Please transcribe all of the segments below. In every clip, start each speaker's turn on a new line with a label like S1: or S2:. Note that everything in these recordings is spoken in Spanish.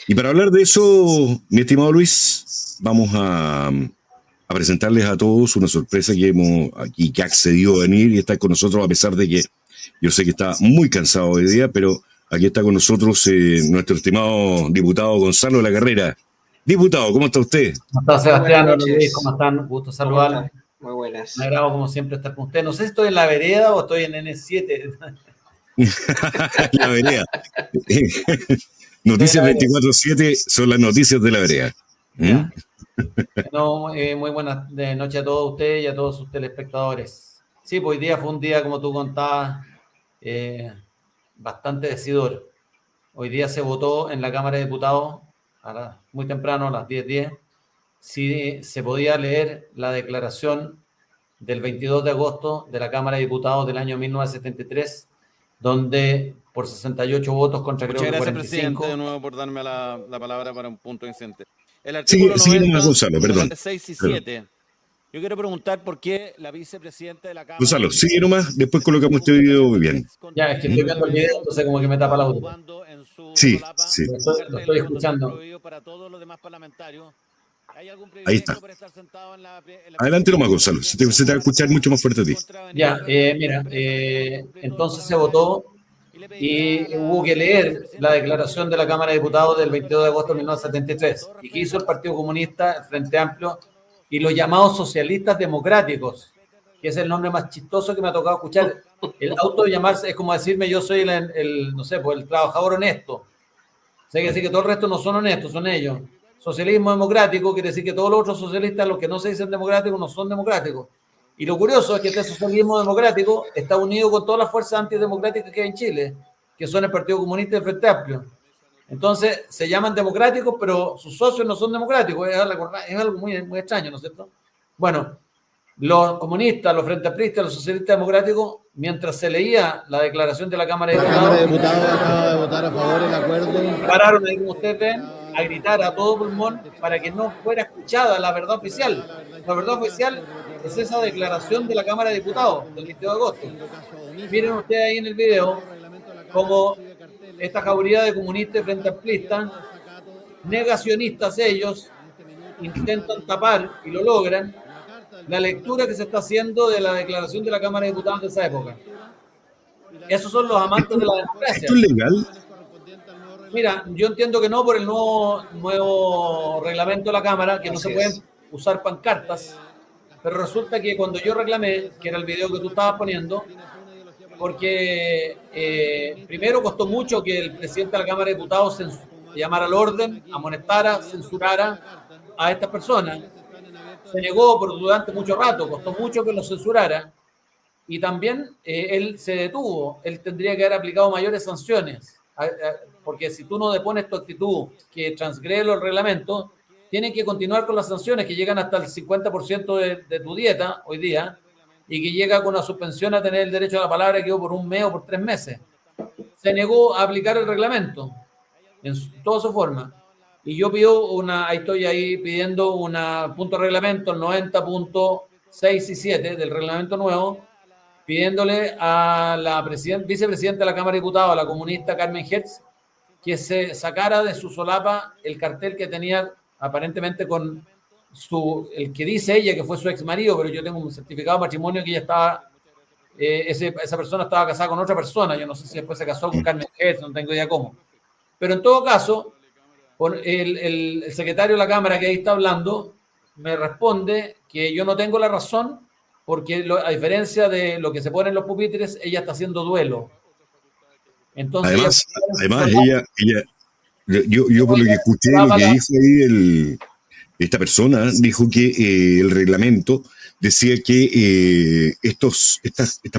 S1: Y para hablar de eso, mi estimado Luis, vamos a presentarles a todos una sorpresa que hemos aquí, que ha accedido a venir y está con nosotros, a pesar de que yo sé que está muy cansado hoy día, pero aquí está con nosotros nuestro estimado diputado Gonzalo de la Carrera. Diputado, ¿cómo está usted?
S2: ¿Cómo está Sebastián? Hola Luis, ¿cómo están? Gusto saludarlos.
S3: Muy buenas.
S2: Me agrado como siempre estar con usted. No sé si estoy en la vereda o estoy en N7.
S1: La vereda. Noticias 24/7 son las noticias de la vereda.
S2: Ya. No, muy buenas noches a todos ustedes y a todos sus telespectadores. Sí, pues hoy día fue un día, como tú contabas, bastante decidor. Hoy día se votó en la Cámara de Diputados, muy temprano, a las 10:10, si se podía leer la declaración del 22 de agosto de la Cámara de Diputados del año 1973, donde por 68 votos contra
S4: Muchas
S2: creo que
S4: gracias,
S2: 45.
S4: presidente, de nuevo por darme la palabra para un punto incidente. El artículo
S1: Sigue
S4: 90,
S1: Gonzalo, perdón.
S4: 6 y 7. Yo quiero preguntar por qué la vicepresidenta de la Cámara...
S1: Gonzalo, sigue nomás, después colocamos este video bien.
S2: Ya, es que estoy viendo el video, entonces como que me tapa el audio.
S1: Sí.
S2: Lo estoy escuchando.
S1: Ahí está. Adelante nomás, Gonzalo, se te va a escuchar mucho más fuerte a ti.
S2: Ya, mira, entonces se votó y hubo que leer la declaración de la Cámara de Diputados del 22 de agosto de 1973. ¿Y qué hizo el Partido Comunista, el Frente Amplio y los llamados socialistas democráticos? Que es el nombre más chistoso que me ha tocado escuchar. El auto de llamarse es como decirme yo soy no sé, pues el trabajador honesto. O sea, quiere decir que todo el resto no son honestos, son ellos. Socialismo democrático quiere decir que todos los otros socialistas, los que no se dicen democráticos, no son democráticos. Y lo curioso es que este socialismo democrático está unido con todas las fuerzas antidemocráticas que hay en Chile, que son el Partido Comunista y el Frente Amplio. Entonces, se llaman democráticos, pero sus socios no son democráticos. Es algo muy, muy extraño, ¿no es cierto? Bueno, los comunistas, los frente amplistas, los socialistas democráticos, mientras se leía la declaración de la Cámara de Diputados,
S5: acaba de votar a favor del acuerdo.
S2: Pararon ahí, como ustedes ven, a gritar a todo pulmón para que no fuera escuchada la verdad oficial. La verdad oficial es esa declaración de la Cámara de Diputados del 22 de agosto. Miren ustedes ahí en el video como esta jauría de comunistas y frente amplistas, negacionistas ellos, intentan tapar, y lo logran, la lectura que se está haciendo de la declaración de la Cámara de Diputados de esa época. Esos son los amantes de la democracia.
S1: ¿Esto es legal?
S2: Mira, yo entiendo que no por el nuevo reglamento de la Cámara, que no se pueden usar pancartas, pero resulta que cuando yo reclamé, que era el video que tú estabas poniendo, porque primero costó mucho que el presidente de la Cámara de Diputados llamara al orden, amonestara, censurara a estas personas. Se negó durante mucho rato, costó mucho que lo censurara, y también él se detuvo. Él tendría que haber aplicado mayores sanciones, porque si tú no depones tu actitud que transgrede los reglamentos, tienen que continuar con las sanciones que llegan hasta el 50% de tu dieta hoy día, y que llega con una suspensión a tener el derecho a la palabra que por un mes o por 3 meses. Se negó a aplicar el reglamento en toda su forma. Y yo pido ahí estoy pidiendo un punto de reglamento, el 90.6 y 7 del reglamento nuevo, pidiéndole a la vicepresidenta de la Cámara de Diputados, a la comunista Carmen Hertz, que se sacara de su solapa el cartel que tenía aparentemente con el que dice ella que fue su ex marido, pero yo tengo un certificado de matrimonio que ella estaba, esa persona estaba casada con otra persona. Yo no sé si después se casó con Carmen Hertz, no tengo idea cómo. Pero en todo caso, el secretario de la Cámara que ahí está hablando me responde que yo no tengo la razón porque a diferencia de lo que se pone en los pupitres, ella está haciendo duelo. Entonces,
S1: además ella yo por lo que escuché, lo que dijo ahí esta persona, dijo que el reglamento decía que estas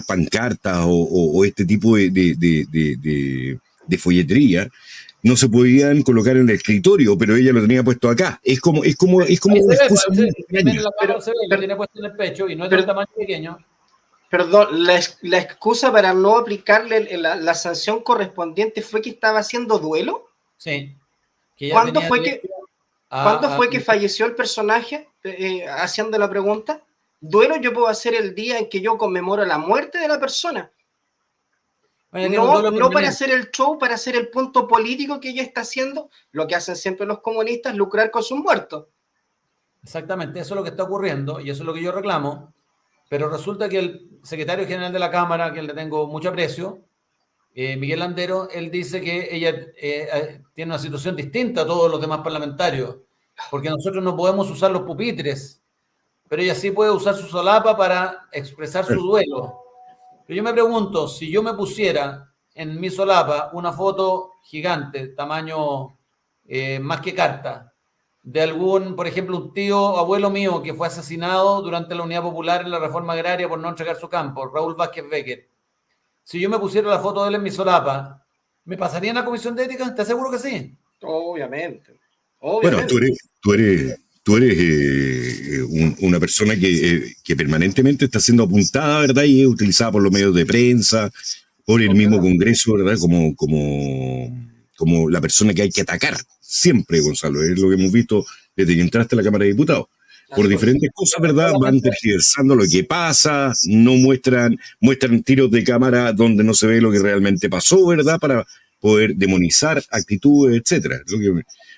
S1: pancartas o este tipo de folletería no se podían colocar en el escritorio, pero ella lo tenía puesto acá. Es como una excusa.
S2: Lo tiene puesto en el pecho y no es de un tamaño pequeño.
S3: Perdón, la excusa para no aplicarle la sanción correspondiente fue que estaba haciendo duelo.
S2: Sí.
S3: ¿Cuándo fue que falleció el personaje? Haciendo la pregunta. Duelo yo puedo hacer el día en que yo conmemoro la muerte de la persona. No para hacer el show, para hacer el punto político que ella está haciendo, lo que hacen siempre los comunistas, lucrar con sus muertos.
S2: Exactamente, eso es lo que está ocurriendo y eso es lo que yo reclamo, pero resulta que el secretario general de la Cámara, a quien le tengo mucho aprecio, Miguel Landero, él dice que ella tiene una situación distinta a todos los demás parlamentarios, porque nosotros no podemos usar los pupitres, pero ella sí puede usar su solapa para expresar su duelo. Pero yo me pregunto, si yo me pusiera en mi solapa una foto gigante, tamaño más que carta, de algún, por ejemplo, un tío, abuelo mío, que fue asesinado durante la Unidad Popular en la Reforma Agraria por no entregar su campo, Raúl Vázquez Becker. Si yo me pusiera la foto de él en mi solapa, ¿me pasaría en la comisión de ética? ¿Estás seguro que sí?
S3: Obviamente.
S1: Bueno, tú eres una persona que permanentemente está siendo apuntada, ¿verdad? Y es utilizada por los medios de prensa, por el mismo Congreso, ¿verdad? Como la persona que hay que atacar. Siempre, Gonzalo, es lo que hemos visto desde que entraste a la Cámara de Diputados. Por diferentes cosas, ¿verdad? Van tergiversando lo que pasa, no muestran tiros de cámara donde no se ve lo que realmente pasó, ¿verdad? Para poder demonizar actitudes, etcétera.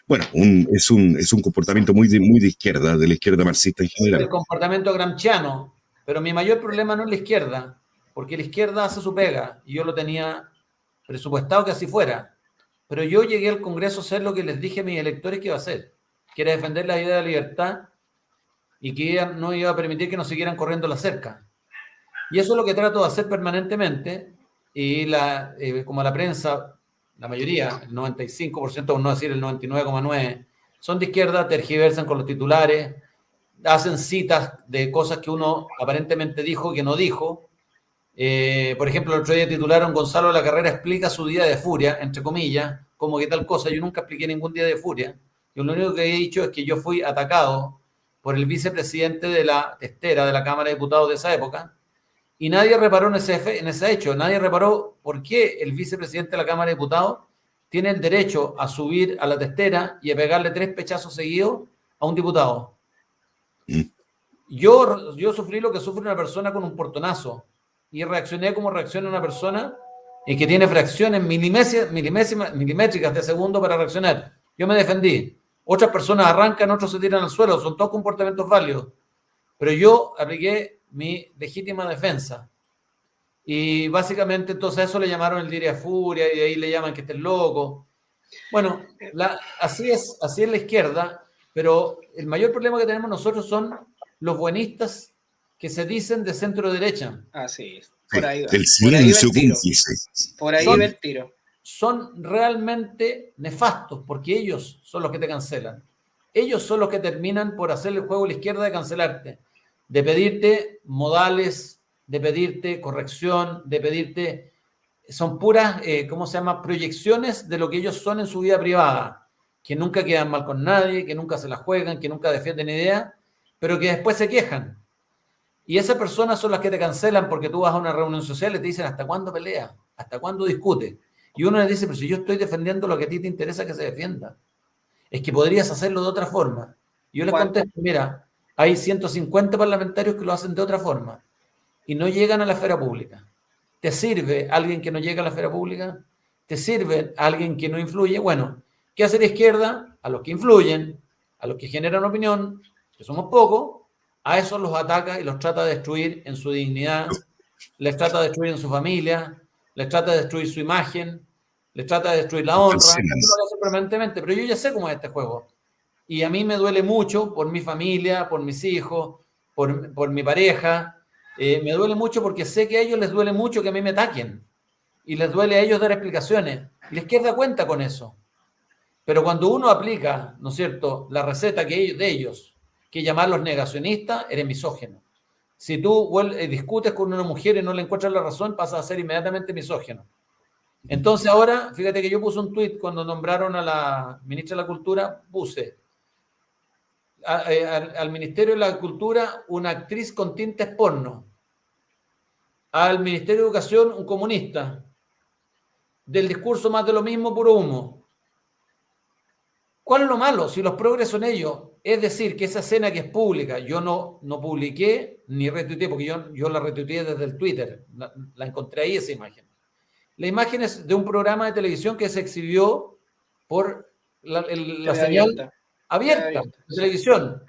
S1: Bueno, es un comportamiento muy de izquierda, de la izquierda marxista en general.
S2: El comportamiento gramsciano, pero mi mayor problema no es la izquierda, porque la izquierda hace su pega, y yo lo tenía presupuestado que así fuera, pero yo llegué al Congreso a hacer lo que les dije a mis electores que iba a hacer, que era defender la idea de libertad y que no iba a permitir que nos siguieran corriendo la cerca. Y eso es lo que trato de hacer permanentemente, y como la prensa, la mayoría, el 95%, por no decir el 99,9%, son de izquierda, tergiversan con los titulares, hacen citas de cosas que uno aparentemente dijo que no dijo. Por ejemplo, el otro día titularon Gonzalo de la Carrera explica su día de furia, entre comillas, como que tal cosa. Yo nunca expliqué ningún día de furia. Yo lo único que he dicho es que yo fui atacado por el vicepresidente de la testera de la Cámara de Diputados de esa época, y nadie reparó en ese hecho. Nadie reparó por qué el vicepresidente de la Cámara de Diputados tiene el derecho a subir a la testera y a pegarle 3 pechazos seguidos a un diputado. Yo sufrí lo que sufre una persona con un portonazo y reaccioné como reacciona una persona que tiene fracciones milimétricas de segundo para reaccionar. Yo me defendí. Otras personas arrancan, otros se tiran al suelo. Son todos comportamientos válidos. Pero yo apliqué mi legítima defensa. Y básicamente entonces a eso le llamaron el día de furia y de ahí le llaman que estés loco. Bueno, así es la izquierda, pero el mayor problema que tenemos nosotros son los buenistas que se dicen de centro derecha.
S3: Así es. Por ahí va.
S1: El silencio cómplice.
S3: Por ahí va el tiro.
S2: Son realmente nefastos porque ellos son los que te cancelan. Ellos son los que terminan por hacer el juego a la izquierda de cancelarte, de pedirte modales, de pedirte corrección, de pedirte... Son puras, ¿cómo se llama? Proyecciones de lo que ellos son en su vida privada, que nunca quedan mal con nadie, que nunca se la juegan, que nunca defienden ideas, pero que después se quejan. Y esas personas son las que te cancelan porque tú vas a una reunión social y te dicen ¿hasta cuándo pelea? ¿Hasta cuándo discute? Y uno les dice, pero si yo estoy defendiendo lo que a ti te interesa que se defienda, es que podrías hacerlo de otra forma. Y yo les contesto, mira, hay 150 parlamentarios que lo hacen de otra forma y no llegan a la esfera pública. ¿Te sirve alguien que no llega a la esfera pública? ¿Te sirve alguien que no influye? Bueno, ¿qué hace la izquierda? A los que influyen, a los que generan opinión, que somos pocos, a esos los ataca y los trata de destruir en su dignidad, les trata de destruir en su familia, les trata de destruir su imagen, les trata de destruir la honra. Eso lo hace permanentemente, pero yo ya sé cómo es este juego. Y a mí me duele mucho por mi familia, por mis hijos, por mi pareja. Me duele mucho porque sé que a ellos les duele mucho que a mí me ataquen. Y les duele a ellos dar explicaciones. Y la izquierda cuenta con eso. Pero cuando uno aplica, ¿no es cierto?, la receta de ellos, que es llamarlos negacionistas, eres misógino. Si tú discutes con una mujer y no le encuentras la razón, pasas a ser inmediatamente misógino. Entonces ahora, fíjate que yo puse un tuit cuando nombraron a la ministra de la Cultura, puse al Ministerio de la Cultura una actriz con tintes porno, al Ministerio de Educación un comunista, del discurso más de lo mismo, puro humo. ¿Cuál es lo malo? Si los progres son ellos, es decir, que esa escena que es pública, yo no publiqué ni retuiteé, porque yo la retuiteé desde el Twitter, la encontré ahí esa imagen. La imagen es de un programa de televisión que se exhibió por la señal abierta de televisión.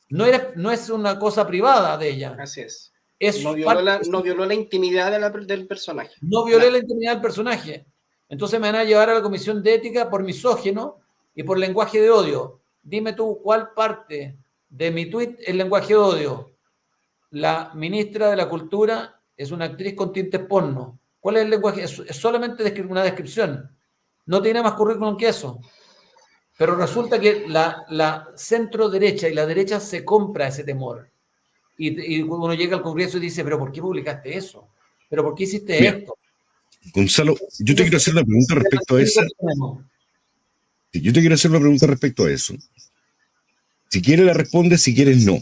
S2: No es una cosa privada de ella.
S3: Así es.
S2: Es
S3: No violó la intimidad del personaje.
S2: No violé la intimidad del personaje. Entonces me van a llevar a la comisión de ética por misógino y por lenguaje de odio. Dime tú, ¿cuál parte de mi tuit es lenguaje de odio? La ministra de la Cultura es una actriz con tintes porno. ¿Cuál es el lenguaje? Es solamente una descripción. No tiene más currículum que eso. Pero resulta que la centro derecha y la derecha se compra ese temor. Y uno llega al Congreso y dice, ¿pero por qué publicaste eso? ¿Pero por qué hiciste esto?
S1: Gonzalo, yo te quiero hacer una pregunta respecto a eso. Yo te quiero hacer una pregunta respecto a eso. Si quieres la respondes, si quieres no.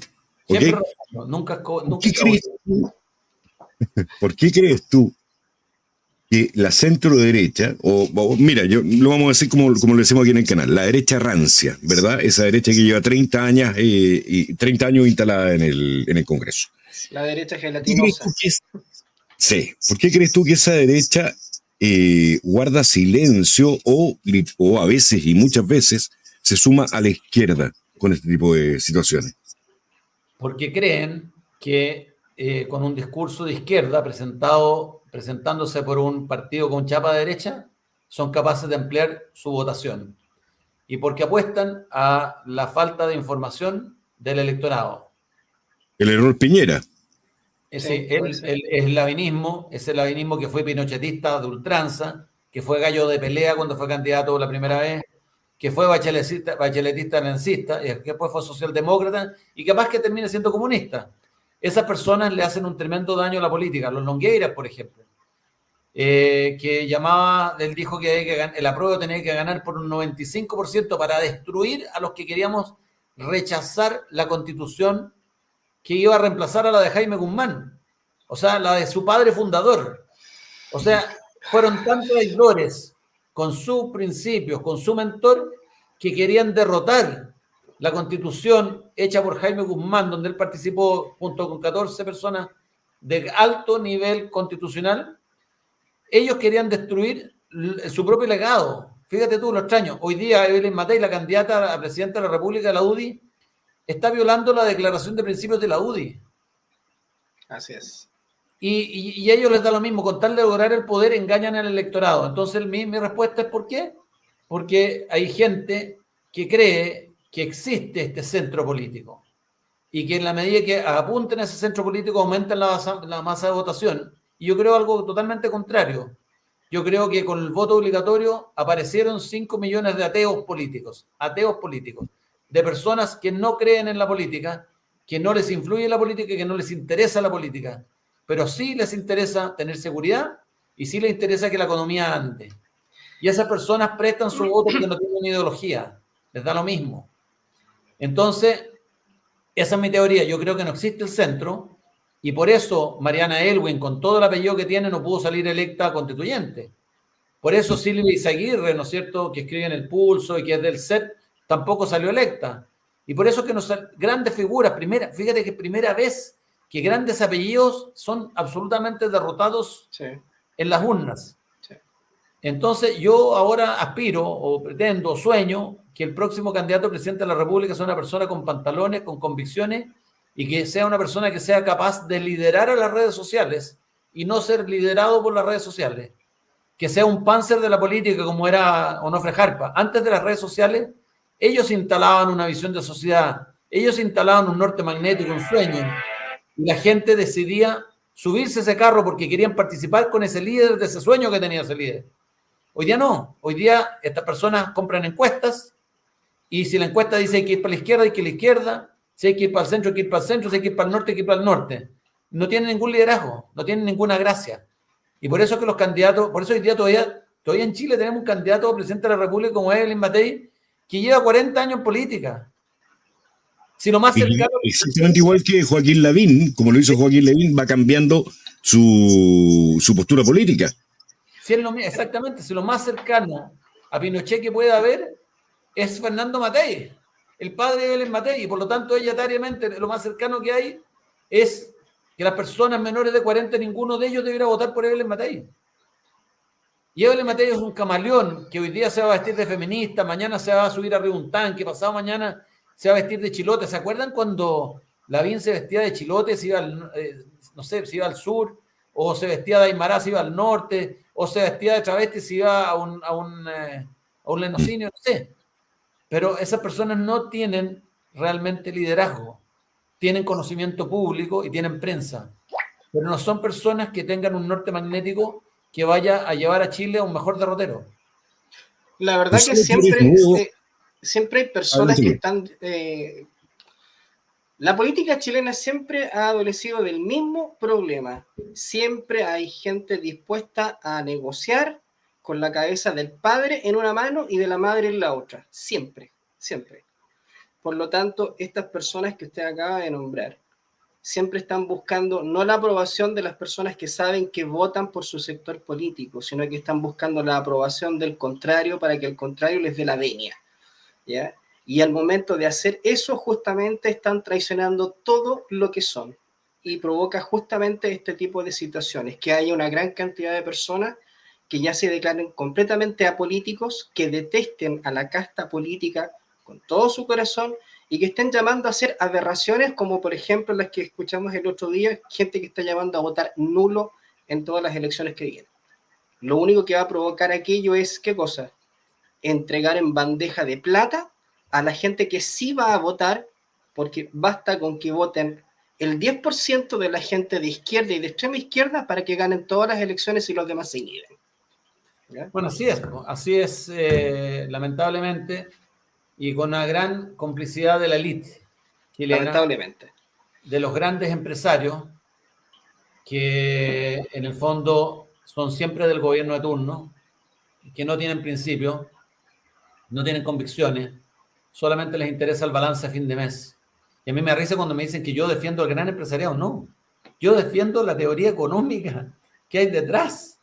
S2: Siempre respondo, nunca.
S1: ¿Por qué crees tú que la centro derecha, o mira, yo lo vamos a decir como lo decimos aquí en el canal, la derecha rancia, ¿verdad? Esa derecha que lleva 30 años instalada en el Congreso.
S3: La derecha gelatinosa.
S1: Sí. ¿Por qué crees tú que esa derecha guarda silencio o a veces y muchas veces se suma a la izquierda con este tipo de situaciones?
S2: Porque creen que con un discurso de izquierda presentándose por un partido con chapa de derecha, son capaces de ampliar su votación. Y porque apuestan a la falta de información del electorado.
S1: El error Piñera.
S2: El eslavinismo, ese eslavinismo que fue pinochetista de ultranza, que fue gallo de pelea cuando fue candidato la primera vez, que fue bacheletista lancista, y que después fue socialdemócrata, y capaz que termine siendo comunista. Esas personas le hacen un tremendo daño a la política. Los Longueiras, por ejemplo, que él dijo que el apruebo tenía que ganar por un 95% para destruir a los que queríamos rechazar la Constitución que iba a reemplazar a la de Jaime Guzmán, o sea, la de su padre fundador. O sea, fueron tan traidores con sus principios, con su mentor, que querían derrotar la Constitución hecha por Jaime Guzmán, donde él participó junto con 14 personas de alto nivel constitucional. Ellos querían destruir su propio legado. Fíjate tú lo extraño. Hoy día Evelyn Matei, la candidata a presidenta de la República de la UDI, está violando la declaración de principios de la UDI.
S3: Así es.
S2: Y a ellos les da lo mismo, con tal de lograr el poder engañan al electorado. Entonces mi respuesta es ¿por qué? Porque hay gente que cree que existe este centro político y que en la medida que apunten a ese centro político aumentan la masa de votación. Y yo creo algo totalmente contrario. Yo creo que con el voto obligatorio aparecieron 5 millones de ateos políticos, de personas que no creen en la política, que no les influye la política, que no les interesa la política, pero sí les interesa tener seguridad y sí les interesa que la economía ande. Y esas personas prestan su voto porque no tienen ideología, les da lo mismo. Entonces, esa es mi teoría. Yo creo que no existe el centro y por eso Mariana Elwin, con todo el apellido que tiene, no pudo salir electa constituyente. Por eso Silvia Izaguirre, ¿no es cierto?, que escribe en El Pulso y que es del CEP, tampoco salió electa. Y por eso que grandes figuras, fíjate que primera vez que grandes apellidos son absolutamente derrotados en las urnas. Sí. Entonces yo ahora aspiro o pretendo o sueño que el próximo candidato a presidente de la República sea una persona con pantalones, con convicciones y que sea una persona que sea capaz de liderar a las redes sociales y no ser liderado por las redes sociales. Que sea un Panzer de la política como era Onofre Jarpa. Antes de las redes sociales, ellos instalaban una visión de sociedad, ellos instalaban un norte magnético, un sueño, y la gente decidía subirse a ese carro porque querían participar con ese líder de ese sueño que tenía ese líder. Hoy día no, hoy día estas personas compran encuestas y si la encuesta dice hay que ir para la izquierda, hay que ir a la izquierda, si hay que ir para el centro, hay que ir para el centro, si hay que ir para el norte, hay que ir para el norte. No tienen ningún liderazgo, no tienen ninguna gracia. Y por eso es que los candidatos, por eso hoy día todavía en Chile tenemos un candidato a presidente de la República como Evelyn Matei, que lleva 40 años en política. Si lo más cercano...
S1: Exactamente igual que Joaquín Lavín, como lo hizo Joaquín Lavín, va cambiando su postura política.
S2: Si es exactamente, si lo más cercano a Pinochet que puede haber es Fernando Matei, el padre de Evelyn Matei, y por lo tanto etariamente lo más cercano que hay es que las personas menores de 40, ninguno de ellos debiera votar por Evelyn Matei. Y Evelyn Matei es un camaleón que hoy día se va a vestir de feminista, mañana se va a subir arriba un tanque, pasado mañana se va a vestir de chilote. ¿Se acuerdan cuando Lavín se vestía de chilote, se iba no sé, se iba al sur, o se vestía de Aymara, se iba al norte, o se vestía de travesti, se iba a un lenocinio, no sé? Pero esas personas no tienen realmente liderazgo, tienen conocimiento público y tienen prensa, pero no son personas que tengan un norte magnético que vaya a llevar a Chile a un mejor derrotero.
S3: La verdad que siempre hay personas que están... la política chilena siempre ha adolecido del mismo problema. Siempre hay gente dispuesta a negociar con la cabeza del padre en una mano y de la madre en la otra. Siempre, siempre. Por lo tanto, estas personas que usted acaba de nombrar siempre están buscando no la aprobación de las personas que saben que votan por su sector político, sino que están buscando la aprobación del contrario para que el contrario les dé la venia, ¿ya? Y al momento de hacer eso, justamente están traicionando todo lo que son. Y provoca justamente este tipo de situaciones, que haya una gran cantidad de personas que ya se declaren completamente apolíticos, que detesten a la casta política con todo su corazón y que estén llamando a hacer aberraciones como por ejemplo las que escuchamos el otro día, gente que está llamando a votar nulo en todas las elecciones que vienen. Lo único que va a provocar aquello es, ¿qué cosa? Entregar en bandeja de plata a la gente que sí va a votar, porque basta con que voten el 10% de la gente de izquierda y de extrema izquierda para que ganen todas las elecciones y los demás se inhiben. ¿Ya?
S2: Bueno, así es lamentablemente, y con una gran complicidad de la élite chilena,
S3: lamentablemente,
S2: de los grandes empresarios, que en el fondo son siempre del gobierno de turno, que no tienen principios, no tienen convicciones, solamente les interesa el balance a fin de mes. Y a mí me risa cuando me dicen que yo defiendo el gran empresariado. No, yo defiendo la teoría económica que hay detrás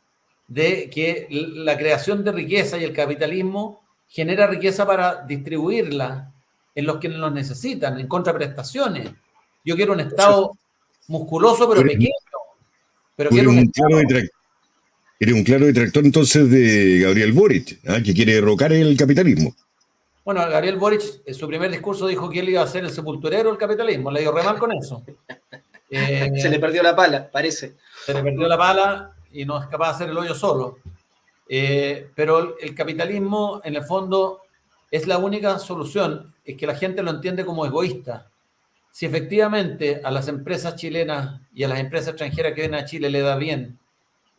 S2: de que la creación de riqueza y el capitalismo genera riqueza para distribuirla en los que los necesitan, en contraprestaciones. Yo quiero un Estado musculoso pero pequeño, pero quiero un Estado...
S1: Eres un claro detractor entonces de Gabriel Boric, que quiere derrocar el capitalismo.
S2: Bueno, Gabriel Boric en su primer discurso dijo que él iba a ser el sepulturero del capitalismo, le dio re mal con eso.
S3: Se le perdió la pala, parece.
S2: Se le perdió la pala y no es capaz de hacer el hoyo solo. Pero el capitalismo, en el fondo, es la única solución, es que la gente lo entiende como egoísta. Si efectivamente a las empresas chilenas y a las empresas extranjeras que vienen a Chile le da bien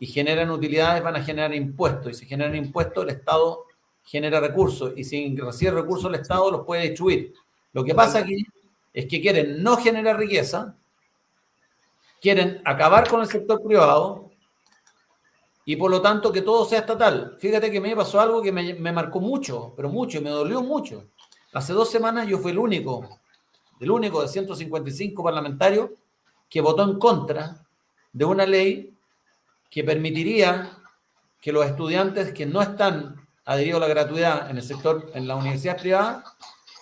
S2: y generan utilidades, van a generar impuestos. Y si generan impuestos, el Estado genera recursos. Y si recibe recursos el Estado, los puede distribuir. Lo que pasa aquí es que quieren no generar riqueza, quieren acabar con el sector privado y por lo tanto que todo sea estatal. Fíjate que me pasó algo que me marcó mucho, pero mucho, me dolió mucho. Hace 2 semanas yo fui el único de 155 parlamentarios que votó en contra de una ley que permitiría que los estudiantes que no están adheridos a la gratuidad en el sector, en la universidad privada,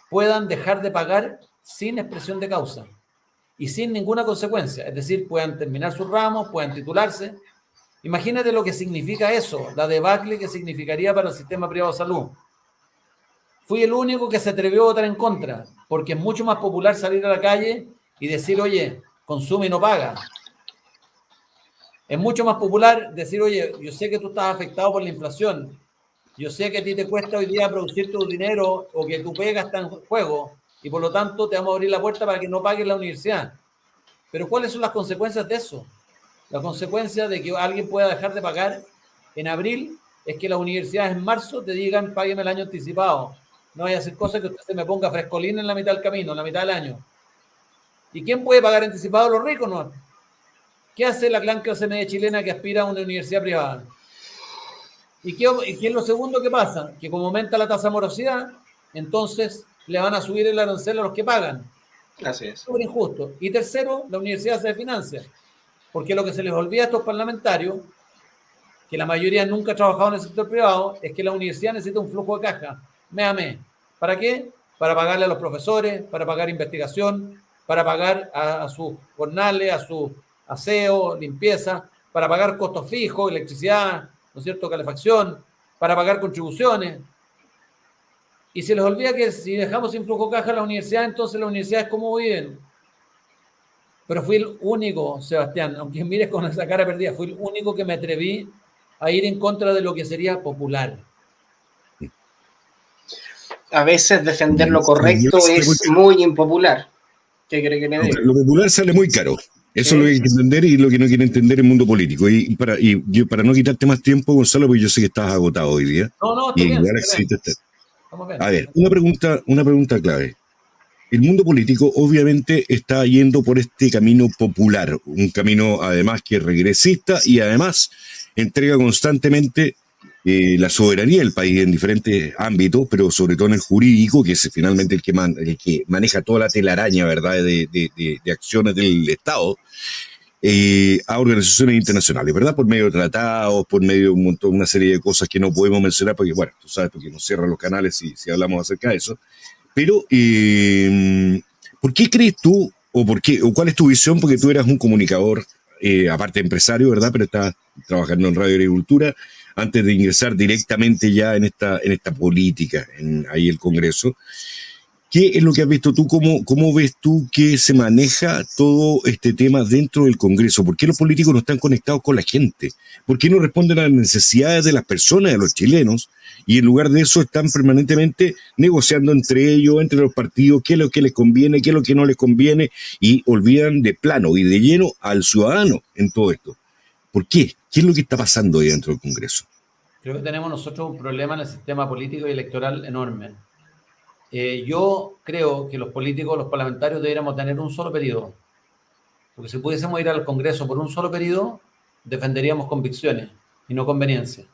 S2: puedan dejar de pagar sin expresión de causa y sin ninguna consecuencia. Es decir, puedan terminar sus ramos, puedan titularse. Imagínate lo que significa eso, la debacle que significaría para el sistema privado de salud. Fui el único que se atrevió a votar en contra, porque es mucho más popular salir a la calle y decir, oye, consume y no paga. Es mucho más popular decir, oye, yo sé que tú estás afectado por la inflación, yo sé que a ti te cuesta hoy día producir tu dinero o que tu pega está en juego y por lo tanto te vamos a abrir la puerta para que no pagues la universidad. Pero ¿cuáles son las consecuencias de eso? La consecuencia de que alguien pueda dejar de pagar en abril es que las universidades en marzo te digan, págueme el año anticipado. No vaya a hacer cosas que usted se me ponga frescolina en la mitad del camino, en la mitad del año. ¿Y quién puede pagar anticipado? Los ricos, ¿no? ¿Qué hace la gran clase media chilena que aspira a una universidad privada? ¿Y qué es lo segundo que pasa? Que como aumenta la tasa de morosidad, entonces le van a subir el arancel a los que pagan.
S3: Así es.
S2: Súper injusto. Y tercero, la universidad se financia. Porque lo que se les olvida a estos parlamentarios, que la mayoría nunca ha trabajado en el sector privado, es que la universidad necesita un flujo de caja, mes a mes. ¿Para qué? Para pagarle a los profesores, para pagar investigación, para pagar a sus jornales, a su aseo, limpieza, para pagar costos fijos, electricidad, ¿no es cierto?, calefacción, para pagar contribuciones. Y se les olvida que si dejamos sin flujo caja las universidades, entonces las universidades, ¿cómo viven? Pero fui el único, Sebastián, aunque mires con esa cara perdida, fui el único que me atreví a ir en contra de lo que sería popular.
S3: A veces defender lo correcto es muy impopular. ¿Qué cree que le diga?
S1: Lo popular sale muy caro. Eso es lo que hay que entender y lo que no quiere entender el mundo político. Y para no quitarte más tiempo, Gonzalo, porque yo sé que estás agotado hoy día.
S2: No, está bien.
S1: A ver, una pregunta clave. El mundo político obviamente está yendo por este camino popular, un camino además que es regresista y además entrega constantemente la soberanía del país en diferentes ámbitos, pero sobre todo en el jurídico, que es finalmente el que maneja toda la telaraña, ¿verdad?, de acciones del Estado, a organizaciones internacionales, ¿verdad?, por medio de tratados, por medio de una serie de cosas que no podemos mencionar, porque, bueno, tú sabes, porque nos cierran los canales si hablamos acerca de eso. Pero, ¿por qué crees tú, o cuál es tu visión? Porque tú eras un comunicador, aparte de empresario, ¿verdad?, pero estás trabajando en Radio Agricultura, antes de ingresar directamente ya en esta política, ahí el Congreso. ¿Qué es lo que has visto tú? ¿Cómo ves tú que se maneja todo este tema dentro del Congreso? ¿Por qué los políticos no están conectados con la gente? ¿Por qué no responden a las necesidades de las personas, de los chilenos? Y en lugar de eso están permanentemente negociando entre ellos, entre los partidos, qué es lo que les conviene, qué es lo que no les conviene, y olvidan de plano y de lleno al ciudadano en todo esto. ¿Por qué? ¿Qué es lo que está pasando ahí dentro del Congreso?
S2: Creo que tenemos nosotros un problema en el sistema político y electoral enorme. Yo creo que los políticos, los parlamentarios deberíamos tener un solo periodo. Porque si pudiésemos ir al Congreso por un solo periodo, defenderíamos convicciones y no conveniencias.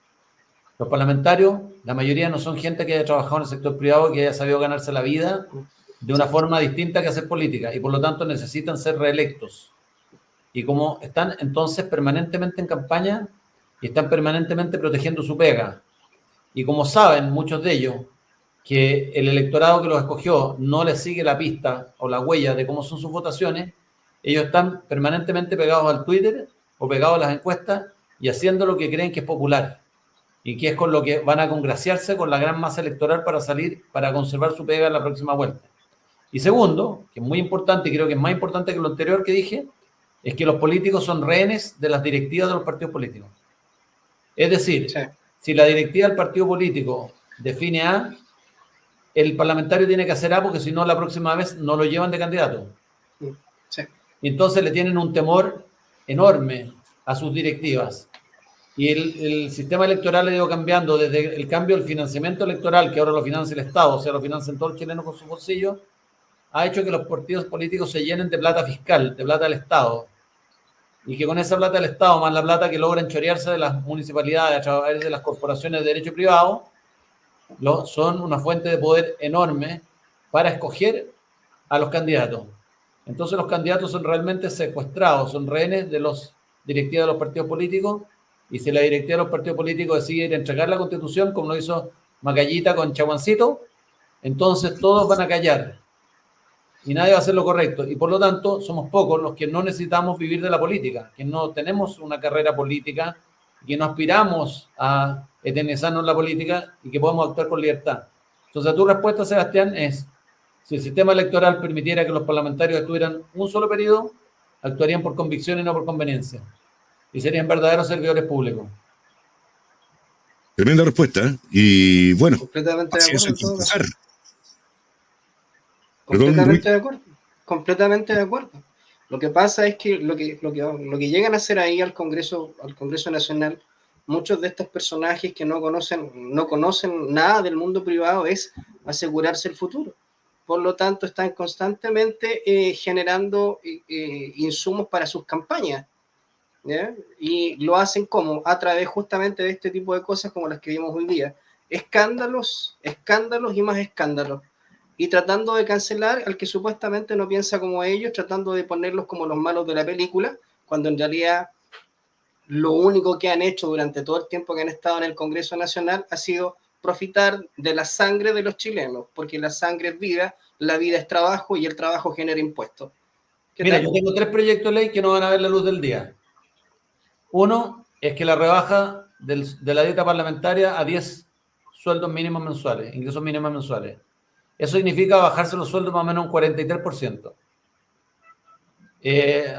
S2: Los parlamentarios, la mayoría no son gente que haya trabajado en el sector privado, que haya sabido ganarse la vida de una forma distinta que hacer política, y por lo tanto necesitan ser reelectos. Y como están entonces permanentemente en campaña y están permanentemente protegiendo su pega, y como saben muchos de ellos que el electorado que los escogió no les sigue la pista o la huella de cómo son sus votaciones, ellos están permanentemente pegados al Twitter o pegados a las encuestas y haciendo lo que creen que es popular y que es con lo que van a congraciarse con la gran masa electoral para salir, para conservar su pega en la próxima vuelta. Y segundo, que es muy importante, y creo que es más importante que lo anterior que dije, es que los políticos son rehenes de las directivas de los partidos políticos. Es decir, sí, si la directiva del partido político define A, el parlamentario tiene que hacer A, porque si no la próxima vez no lo llevan de candidato. Sí. Y entonces le tienen un temor enorme a sus directivas. Y el sistema electoral ha ido cambiando desde el cambio del financiamiento electoral, que ahora lo financia el Estado, o sea, lo financian todos los chilenos con su bolsillo, ha hecho que los partidos políticos se llenen de plata fiscal, de plata del Estado. Y que con esa plata del Estado, más la plata que logran chorearse de las municipalidades a través de las corporaciones de derecho privado, son una fuente de poder enorme para escoger a los candidatos. Entonces los candidatos son realmente secuestrados, son rehenes de los directivas de los partidos políticos, y si la directiva de los partidos políticos decide ir a entregar la Constitución, como lo hizo Macayita con Chaguancito, entonces todos van a callar y nadie va a hacer lo correcto, y por lo tanto somos pocos los que no necesitamos vivir de la política, que no tenemos una carrera política, que no aspiramos a eternizarnos en la política y que podemos actuar con libertad. Entonces tu respuesta, Sebastián, es: si el sistema electoral permitiera que los parlamentarios estuvieran un solo periodo, actuarían por convicción y no por conveniencia, y serían verdaderos servidores públicos.
S1: Tremenda respuesta, ¿eh? Y bueno,
S3: completamente
S1: así
S3: de acuerdo.
S1: Completamente
S3: de acuerdo. Completamente de acuerdo. Lo que pasa es que lo que llegan a hacer ahí al Congreso Nacional, muchos de estos personajes que no conocen nada del mundo privado, es asegurarse el futuro. Por lo tanto, están constantemente generando insumos para sus campañas, ¿ya? Y lo hacen como a través justamente de este tipo de cosas como las que vimos hoy día. Escándalos y más escándalos. Y tratando de cancelar al que supuestamente no piensa como ellos, tratando de ponerlos como los malos de la película, cuando en realidad lo único que han hecho durante todo el tiempo que han estado en el Congreso Nacional ha sido profitar de la sangre de los chilenos, porque la sangre es vida, la vida es trabajo y el trabajo genera impuestos.
S2: Mira, yo tengo 3 proyectos de ley que no van a ver la luz del día. Uno es que la rebaja de la dieta parlamentaria a 10 sueldos mínimos mensuales, ingresos mínimos mensuales. Eso significa bajarse los sueldos más o menos un 43%.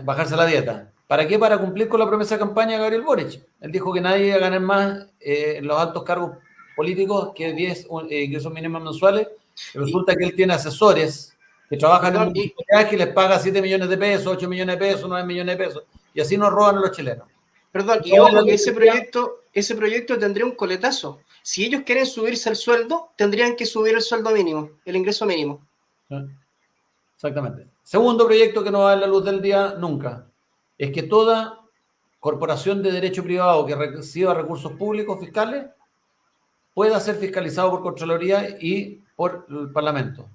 S2: Bajarse la dieta. ¿Para qué? Para cumplir con la promesa de campaña de Gabriel Boric. Él dijo que nadie iba a ganar más en los altos cargos políticos que 10 ingresos mínimos mensuales. Y resulta que él tiene asesores que trabajan en municipalidades que les paga 7 millones de pesos, 8 millones de pesos, 9 millones de pesos. Y así nos roban a los chilenos.
S3: Perdón, y ojo que ese proyecto tendría un coletazo. Si ellos quieren subirse el sueldo, tendrían que subir el sueldo mínimo, el ingreso mínimo.
S2: Exactamente. Segundo proyecto que no va a ver la luz del día nunca, es que toda corporación de derecho privado que reciba recursos públicos fiscales pueda ser fiscalizado por Contraloría y por el Parlamento.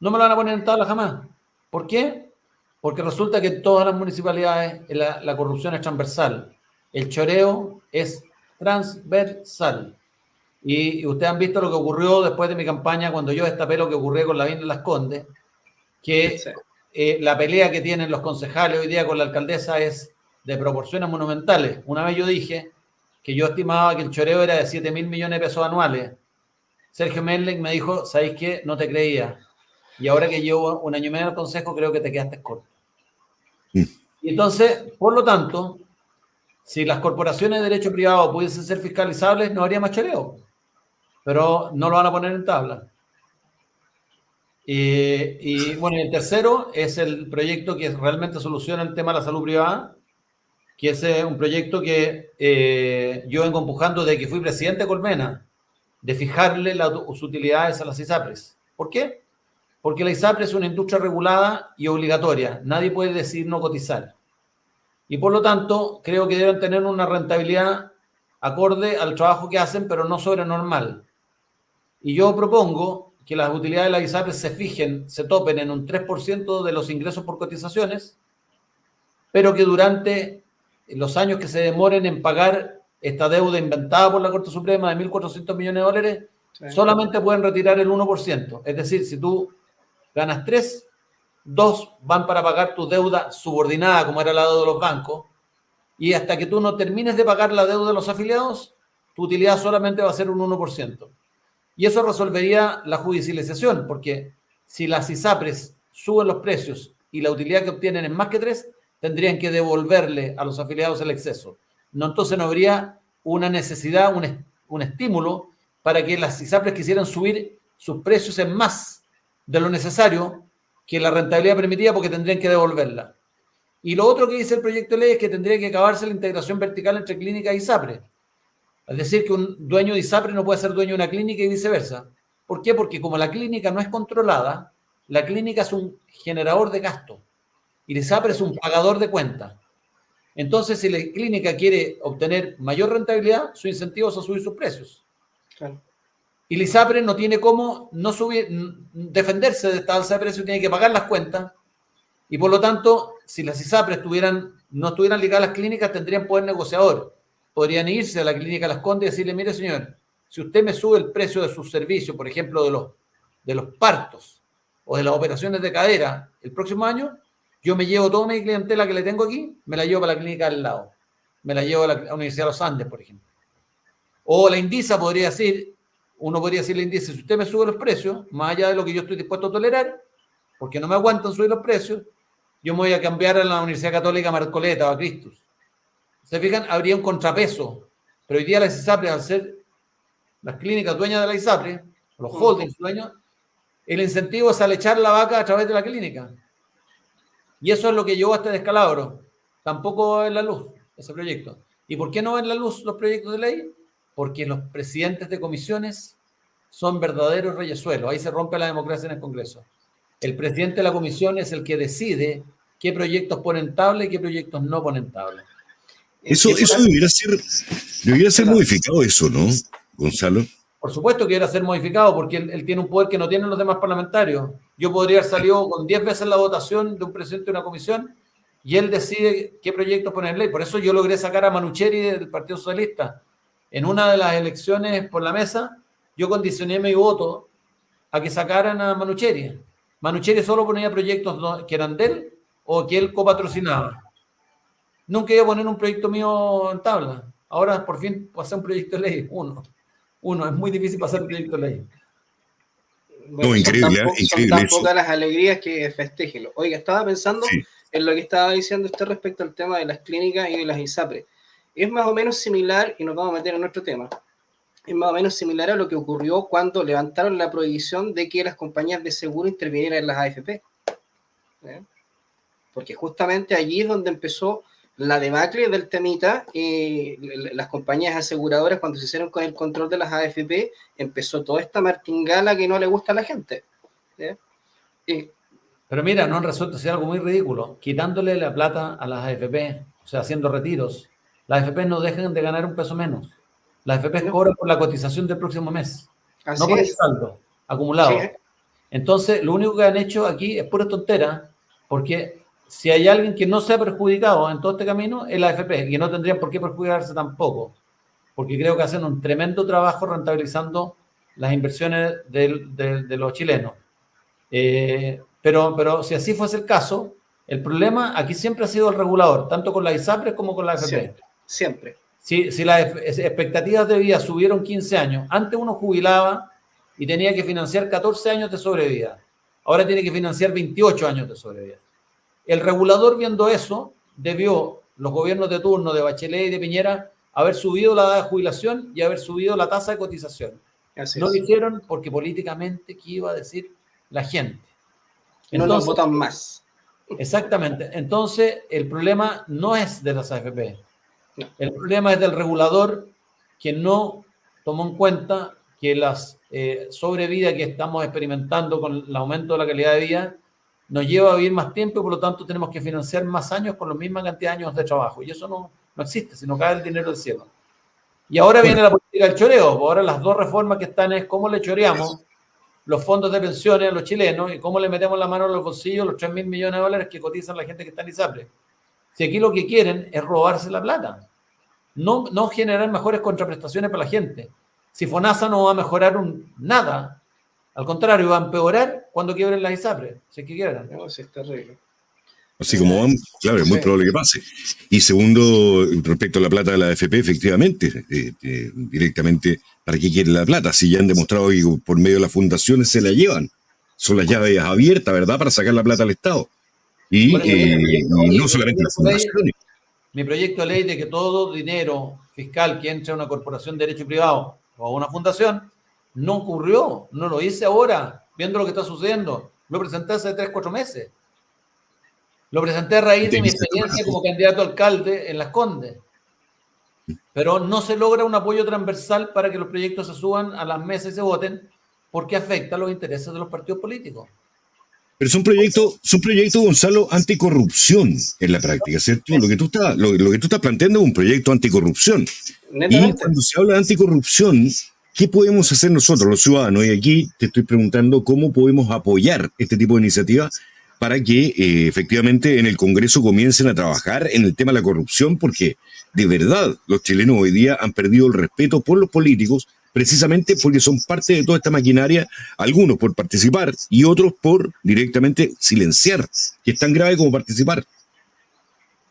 S2: No me lo van a poner en tabla jamás. ¿Por qué? Porque resulta que en todas las municipalidades la corrupción es transversal. El choreo es transversal. Y ustedes han visto lo que ocurrió después de mi campaña, cuando yo destapé lo que ocurrió con Lavín de Las Condes, que la pelea que tienen los concejales hoy día con la alcaldesa es de proporciones monumentales. Una vez yo dije que yo estimaba que el choreo era de 7.000 millones de pesos anuales. Sergio Menlec me dijo, ¿sabéis qué? No te creía. Y ahora que llevo un año y medio al consejo, creo que te quedaste corto. Y entonces, por lo tanto, si las corporaciones de derecho privado pudiesen ser fiscalizables, no habría más choreo. Pero no lo van a poner en tabla. Y bueno, el tercero es el proyecto que realmente soluciona el tema de la salud privada, que es un proyecto que yo vengo empujando desde que fui presidente de Colmena, de fijarle las utilidades a las ISAPRES. ¿Por qué? Porque la ISAPRE es una industria regulada y obligatoria. Nadie puede decidir no cotizar. Y por lo tanto, creo que deben tener una rentabilidad acorde al trabajo que hacen, pero no sobrenormal. Y yo propongo que las utilidades de la ISAPRES se topen en un 3% de los ingresos por cotizaciones, pero que durante los años que se demoren en pagar esta deuda inventada por la Corte Suprema de 1.400 millones de dólares, solamente pueden retirar el 1%. Es decir, si tú ganas 3, 2 van para pagar tu deuda subordinada, como era la deuda de los bancos, y hasta que tú no termines de pagar la deuda de los afiliados, tu utilidad solamente va a ser un 1%. Y eso resolvería la judicialización, porque si las ISAPRES suben los precios y la utilidad que obtienen es más que 3, tendrían que devolverle a los afiliados el exceso. No, entonces no habría una necesidad, un estímulo para que las ISAPRES quisieran subir sus precios en más de lo necesario que la rentabilidad permitía, porque tendrían que devolverla. Y lo otro que dice el proyecto de ley es que tendría que acabarse la integración vertical entre clínica e ISAPRE. Es decir, que un dueño de ISAPRE no puede ser dueño de una clínica y viceversa. ¿Por qué? Porque como la clínica no es controlada, la clínica es un generador de gasto y la ISAPRE es un pagador de cuentas. Entonces, si la clínica quiere obtener mayor rentabilidad, su incentivo es a subir sus precios.
S3: Claro.
S2: Y la ISAPRE no tiene cómo no defenderse de esta alza de precios, tiene que pagar las cuentas. Y por lo tanto, si las ISAPRES no estuvieran ligadas a las clínicas, tendrían poder negociador. Podrían irse a la clínica Las Condes y decirle, mire señor, si usted me sube el precio de sus servicios, por ejemplo, de los partos o de las operaciones de cadera el próximo año, yo me llevo toda mi clientela que le tengo aquí, me la llevo para la clínica al lado. Me la llevo a la Universidad de los Andes, por ejemplo. O la Indisa uno podría decirle a la Indisa, si usted me sube los precios, más allá de lo que yo estoy dispuesto a tolerar, porque no me aguantan subir los precios, yo me voy a cambiar a la Universidad Católica Marcoleta o a Cristus. ¿Se fijan? Habría un contrapeso. Pero hoy día las ISAPRES, al ser las clínicas dueñas de la ISAPRE, los holdings dueños, el incentivo es alechar la vaca a través de la clínica. Y eso es lo que llevó a este descalabro. Tampoco va en la luz ese proyecto. ¿Y por qué no ven la luz los proyectos de ley? Porque los presidentes de comisiones son verdaderos reyesuelos. Ahí se rompe la democracia en el Congreso. El presidente de la comisión es el que decide qué proyectos ponen tabla y qué proyectos no ponen tabla.
S1: Eso debiera ser modificado eso, ¿no, Gonzalo?
S2: Por supuesto que debería ser modificado, porque él tiene un poder que no tienen los demás parlamentarios. Yo podría haber salido con 10 veces la votación de un presidente de una comisión y él decide qué proyectos poner en ley. Por eso yo logré sacar a Manucheri del Partido Socialista. En una de las elecciones por la mesa, yo condicioné mi voto a que sacaran a Manucheri. Manucheri solo ponía proyectos que eran de él o que él copatrocinaba. Nunca iba a poner un proyecto mío en tabla. ahora por fin pasé un proyecto de ley, uno, es muy difícil pasar un proyecto de ley.
S3: Bueno,
S1: No, increíble,
S3: son
S1: increíble
S3: tan
S1: eso.
S3: pocas las alegrías que festéjelo. Oiga, estaba pensando
S1: Sí.
S3: en lo que estaba diciendo usted respecto al tema de las clínicas y de las ISAPRES. Es más o menos similar, y nos vamos a meter en otro tema, es más o menos similar a lo que ocurrió cuando levantaron la prohibición de que las compañías de seguro intervinieran en las AFP. ¿Eh? Porque justamente allí es donde empezó la debacle del temita. Las compañías aseguradoras, cuando se hicieron con el control de las AFP, empezó toda esta martingala que no le gusta a la gente.
S2: Pero mira, no han resuelto ser algo muy ridículo, quitándole la plata a las AFP, o sea, haciendo retiros. Las AFP no dejan de ganar un peso menos. Las AFP
S3: No.
S2: cobran por la cotización del próximo mes,
S3: Así
S2: no por el
S3: es.
S2: saldo acumulado.
S3: Sí.
S2: Entonces, lo único que han hecho aquí es pura tontera, porque si hay alguien que no se ha perjudicado en todo este camino, es la AFP, y no tendrían por qué perjudicarse tampoco, porque creo que hacen un tremendo trabajo rentabilizando las inversiones de los chilenos. Pero si así fuese el caso, el problema aquí siempre ha sido el regulador, tanto con la ISAPRES como con la AFP.
S3: Siempre.
S2: Si las expectativas de vida subieron 15 años, antes uno jubilaba y tenía que financiar 14 años de sobrevida. Ahora tiene que financiar 28 años de sobrevida. El regulador, viendo eso, debió, los gobiernos de turno de Bachelet y de Piñera, haber subido la edad de jubilación y haber subido la tasa de cotización. No lo hicieron porque políticamente, ¿qué iba a decir la gente? Entonces,
S3: no nos votan más.
S2: Exactamente. Entonces, el problema no es de las AFP.
S3: No.
S2: El problema es del regulador que no tomó en cuenta que las sobrevida que estamos experimentando con el aumento de la calidad de vida nos lleva a vivir más tiempo y por lo tanto tenemos que financiar más años con la misma cantidad de años de trabajo. Y eso no existe, sino cae el dinero del cielo. Y ahora viene la política del choreo. Ahora las dos reformas que están es cómo le choreamos los fondos de pensiones a los chilenos y cómo le metemos la mano en los bolsillos los 3.000 millones de dólares que cotizan la gente que está en ISAPRE. Si aquí lo que quieren es robarse la plata, no generar mejores contraprestaciones para la gente. Si FONASA no va a mejorar nada, al contrario, va a empeorar cuando quiebren las ISAPRE, si es que quiebran.
S3: No, sí, es terrible.
S1: Así como van, claro, es muy probable que pase. Y segundo, respecto a la plata de la AFP, efectivamente, directamente, ¿para qué quieren la plata? Si ya han demostrado que por medio de las fundaciones se la llevan. Son las llaves abiertas, ¿verdad?, para sacar la plata al Estado. Y no solamente las fundaciones.
S2: Mi proyecto de ley de que todo dinero fiscal que entre a una corporación de derecho privado o a una fundación no ocurrió, no lo hice ahora, viendo lo que está sucediendo. Lo presenté hace 3-4 meses. Lo presenté a raíz de mi experiencia como candidato a alcalde en Las Condes. Pero no se logra un apoyo transversal para que los proyectos se suban a las mesas y se voten porque afecta los intereses de los partidos políticos.
S1: Pero son proyectos, Gonzalo, anticorrupción en la práctica, ¿cierto? Lo que tú estás planteando es un proyecto anticorrupción. Y cuando se habla de anticorrupción, ¿qué podemos hacer nosotros, los ciudadanos? Y aquí te estoy preguntando cómo podemos apoyar este tipo de iniciativas para que efectivamente en el Congreso comiencen a trabajar en el tema de la corrupción, porque de verdad los chilenos hoy día han perdido el respeto por los políticos, precisamente porque son parte de toda esta maquinaria, algunos por participar y otros por directamente silenciar, que es tan grave como participar.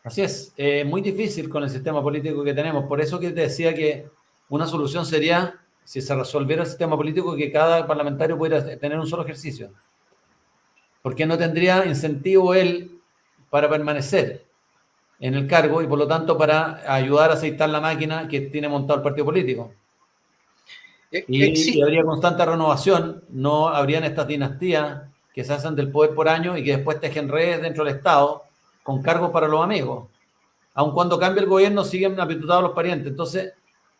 S2: Así es, muy difícil con el sistema político que tenemos, por eso que te decía que una solución sería, si se resolviera el sistema político, que cada parlamentario pudiera tener un solo ejercicio. Porque no tendría incentivo él para permanecer en el cargo y por lo tanto para ayudar a aceitar la máquina que tiene montado el partido político. Y habría constante renovación, no habrían estas dinastías que se hacen del poder por año y que después tejen redes dentro del Estado con cargos para los amigos. Aun cuando cambie el gobierno siguen apetutados los parientes. Entonces,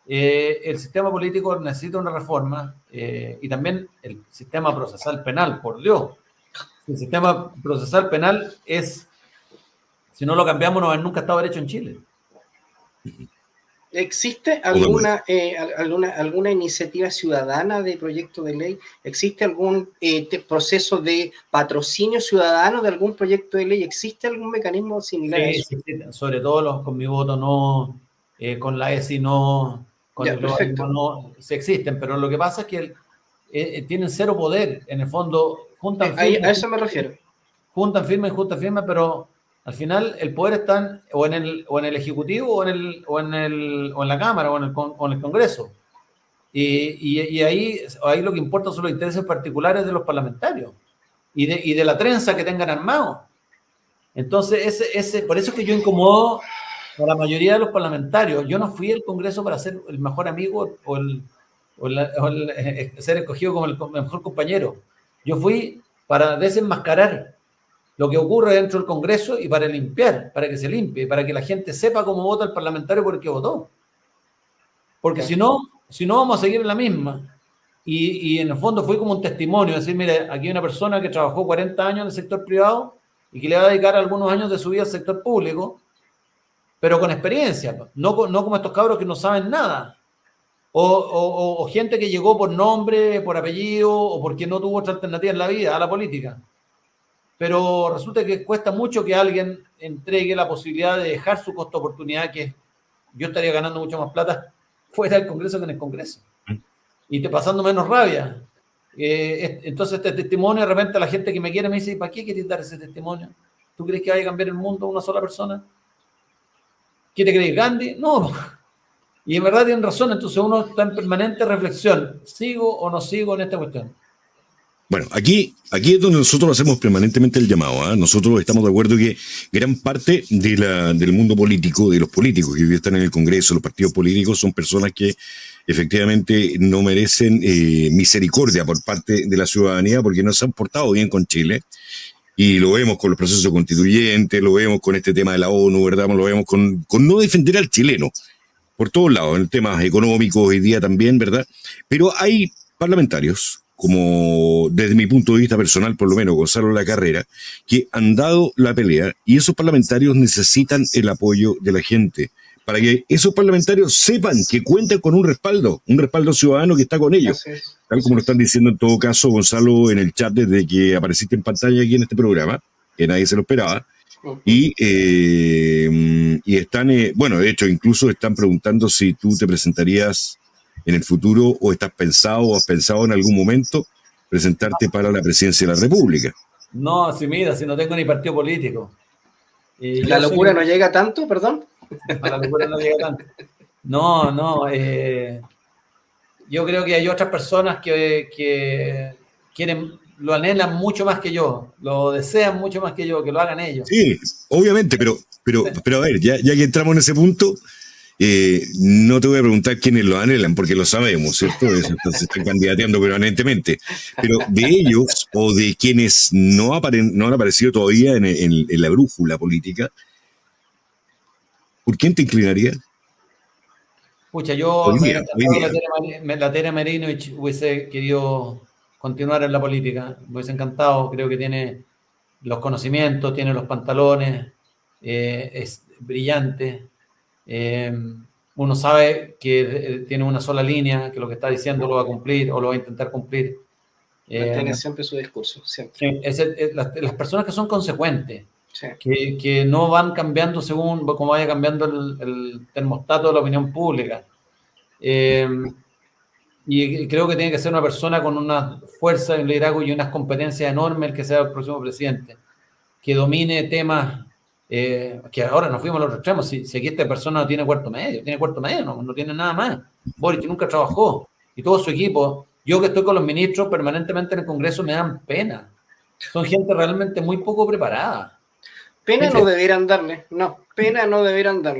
S2: el sistema político necesita una reforma y también el sistema procesal penal, por Dios. El sistema procesal penal si no lo cambiamos, no nunca ha estado derecho en Chile.
S3: ¿Existe alguna iniciativa ciudadana de proyecto de ley? ¿Existe algún proceso de patrocinio ciudadano de algún proyecto de ley? ¿Existe algún mecanismo similar a eso?
S2: Sí, sobre todo con mi voto no, con la ESI no, con el globalismo no, se existen, pero lo que pasa es que tienen cero poder, en el fondo, juntan firmas.
S3: A eso me refiero.
S2: Juntan firma y juntan firma, pero Al final, el poder está o en el Ejecutivo o en la Cámara o en el Congreso. Y ahí lo que importa son los intereses particulares de los parlamentarios y de la trenza que tengan armado. Entonces, por eso es que yo incomodo a la mayoría de los parlamentarios. Yo no fui al Congreso para ser el mejor amigo o ser escogido como el mejor compañero. Yo fui para desenmascarar lo que ocurre dentro del Congreso y para limpiar, para que se limpie, para que la gente sepa cómo vota el parlamentario por el que votó. Porque si no vamos a seguir en la misma. Y en el fondo fue como un testimonio, decir, mire, aquí hay una persona que trabajó 40 años en el sector privado y que le va a dedicar algunos años de su vida al sector público, pero con experiencia, no como estos cabros que no saben nada. O gente que llegó por nombre, por apellido, o porque no tuvo otra alternativa en la vida, a la política. Pero resulta que cuesta mucho que alguien entregue la posibilidad de dejar su costo de oportunidad, que yo estaría ganando mucho más plata fuera del Congreso que en el Congreso. Y te pasando menos rabia. Entonces este testimonio, de repente la gente que me quiere me dice, ¿para qué quieres dar ese testimonio? ¿Tú crees que vaya a cambiar el mundo una sola persona? ¿Qué te crees, Gandhi? No. Y en verdad tienen razón, entonces uno está en permanente reflexión. ¿Sigo o no sigo en esta cuestión?
S1: Bueno, aquí es donde nosotros hacemos permanentemente el llamado, ¿eh? Nosotros estamos de acuerdo que gran parte del mundo político, de los políticos que están en el Congreso, los partidos políticos, son personas que efectivamente no merecen misericordia por parte de la ciudadanía porque no se han portado bien con Chile. Y lo vemos con los procesos constituyentes, lo vemos con este tema de la ONU, ¿verdad? Lo vemos con no defender al chileno, por todos lados, en temas económicos hoy día también, ¿verdad? Pero hay parlamentarios, como desde mi punto de vista personal, por lo menos Gonzalo Lacarrera, que han dado la pelea y esos parlamentarios necesitan el apoyo de la gente para que esos parlamentarios sepan que cuentan con un respaldo ciudadano que está con ellos, tal como lo están diciendo en todo caso Gonzalo en el chat desde que apareciste en pantalla aquí en este programa, que nadie se lo esperaba. Y están, bueno, de hecho, incluso están preguntando si tú te presentarías en el futuro o has pensado en algún momento presentarte para la presidencia de la República.
S2: No, si mira, si no tengo ni partido político.
S3: ¿La locura no llega tanto, perdón?
S2: La locura no llega tanto. No, yo creo que hay otras personas que quieren, lo anhelan mucho más que yo, lo desean mucho más que yo, que lo hagan ellos.
S1: Sí, obviamente, pero a ver, ya que entramos en ese punto, no te voy a preguntar quiénes lo anhelan, porque lo sabemos, ¿cierto? Entonces se están candidateando permanentemente. Pero de ellos o de quienes no han aparecido todavía en la brújula política, ¿por quién te inclinarías?
S2: Pucha, yo la Tere Marinovich hubiese querido continuar en la política, me hubiese encantado, creo que tiene los conocimientos, tiene los pantalones, es brillante, uno sabe que tiene una sola línea, que lo que está diciendo lo va a cumplir o lo va a intentar cumplir.
S3: Tiene siempre su discurso, siempre.
S2: Las personas que son consecuentes,
S3: Sí.
S2: que no van cambiando según como vaya cambiando el termostato de la opinión pública. Y creo que tiene que ser una persona con una fuerza, un liderazgo y unas competencias enormes el que sea el próximo presidente, que domine temas que ahora nos fuimos a los otros extremos. Si aquí esta persona no tiene cuarto medio, no tiene nada más. Boric nunca trabajó y todo su equipo. Yo que estoy con los ministros permanentemente en el Congreso me dan pena. Son gente realmente muy poco preparada.
S3: Pena no deberán darle,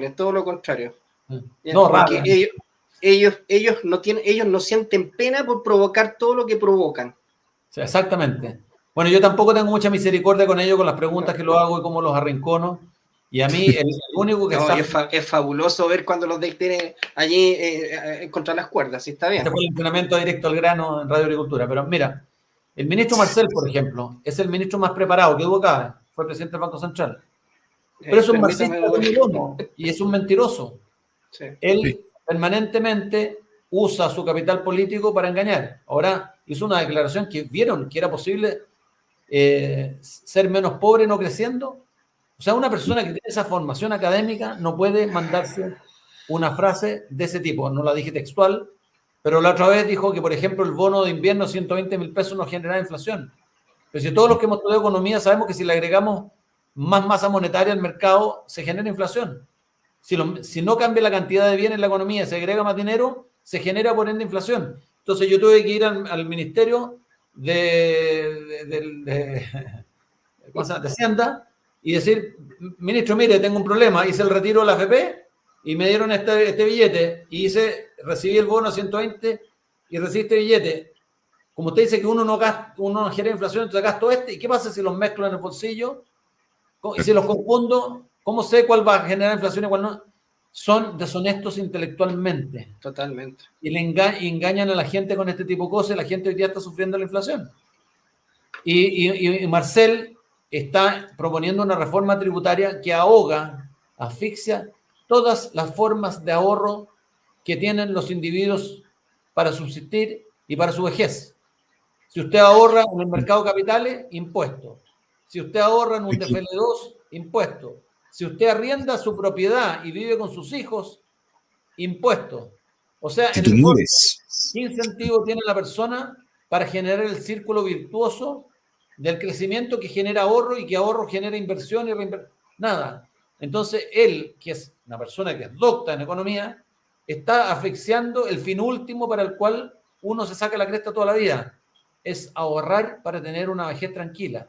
S3: todo lo contrario.
S2: No,
S3: porque ellos no sienten pena por provocar todo lo que provocan.
S2: Sí, exactamente. Bueno, yo tampoco tengo mucha misericordia con ellos, con las preguntas que lo hago y cómo los arrincono. Y a mí el único que
S3: es fabuloso ver cuando los detiene allí contra las cuerdas, ¿sí? Está bien.
S2: Este fue el entrenamiento directo al grano en Radio Agricultura. Pero mira, el ministro Marcel, por ejemplo, es el ministro más preparado que hubo acá. Fue presidente del Banco Central. Pero es un marxista y es un mentiroso. Sí. Él permanentemente usa su capital político para engañar. Ahora hizo una declaración que vieron que era posible ser menos pobre no creciendo. O sea, una persona que tiene esa formación académica no puede mandarse una frase de ese tipo. No la dije textual, pero la otra vez dijo que, por ejemplo, el bono de invierno 120.000 pesos no genera inflación. Pero si todos los que hemos estudiado economía sabemos que si le agregamos más masa monetaria al mercado, se genera inflación. Si no cambia la cantidad de bienes en la economía, se agrega más dinero, se genera por ende inflación. Entonces yo tuve que ir al Ministerio de Hacienda y decir, ministro, mire, tengo un problema, hice el retiro de la AFP y me dieron este billete y recibí el bono 120 y recibí este billete. Como usted dice que uno no genera inflación, entonces gasto ¿y qué pasa si los mezclo en el bolsillo? Y si los confundo, ¿cómo sé cuál va a generar inflación y cuál no? Son deshonestos intelectualmente.
S3: Totalmente.
S2: Y engañan a la gente con este tipo de cosas y la gente hoy día está sufriendo la inflación. Y Marcel está proponiendo una reforma tributaria que asfixia todas las formas de ahorro que tienen los individuos para subsistir y para su vejez. Si usted ahorra en el mercado de capitales, impuesto. Si usted ahorra en un DFL2, impuesto. Si usted arrienda su propiedad y vive con sus hijos, impuesto. O sea, en el fondo, ¿qué incentivo tiene la persona para generar el círculo virtuoso del crecimiento que genera ahorro y que ahorro genera inversión y reinversión? Nada. Entonces, él, que es una persona que es docta en economía, está asfixiando el fin último para el cual uno se saca la cresta toda la vida. Es ahorrar para tener una vejez tranquila.